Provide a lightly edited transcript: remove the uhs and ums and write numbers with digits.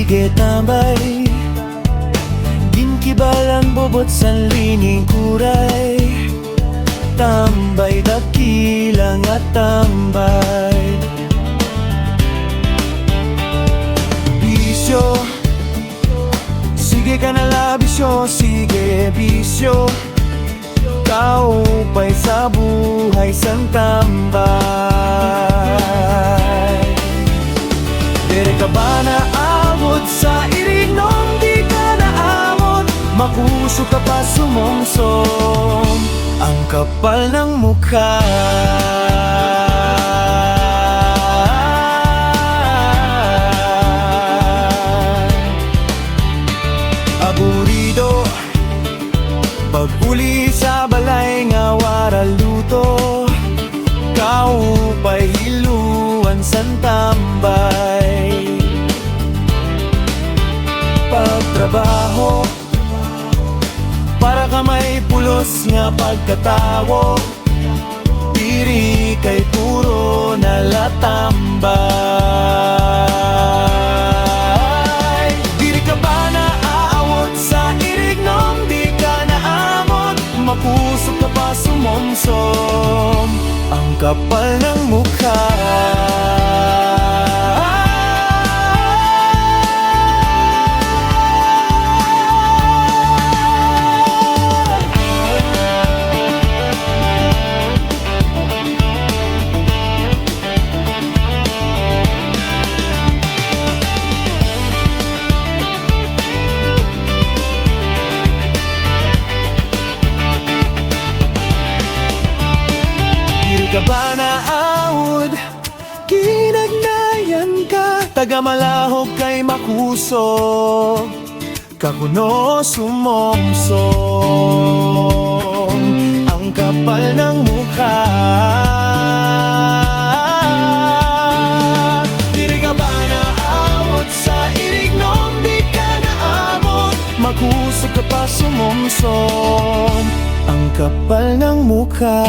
sige tambay, ginkibalan bobot sa lining kuray. Tambay dakilang at tambay. Bisyo, sige ka na labisyo, sige bisyo. Kaupay sa buhay sang tambay. Dere ka ba na abot sa irinom, di ka na amot, makuso ka pa sumomsom, ang kapal ng mukha. Aburido, pag-uli sa balay nga waraluto, kaupay hiluan san tambay. Pagtrabaho, para ka may pulos nga pagkatawo, diri kay puro nalatambay. Diri ka ba na aawot sa irignom, di ka na amot, mapusok ka pa sumomsom, ang kapal ng mukha. Ka ba na aud, ginagnayan ka, tagamalahog kay makuso, kakuno sumomsom, ang kapal ng mukha. Diri ka ba na aud sa irignom, di ka na amot, makuso ka pa sumomsom, ang kapal ng mukha.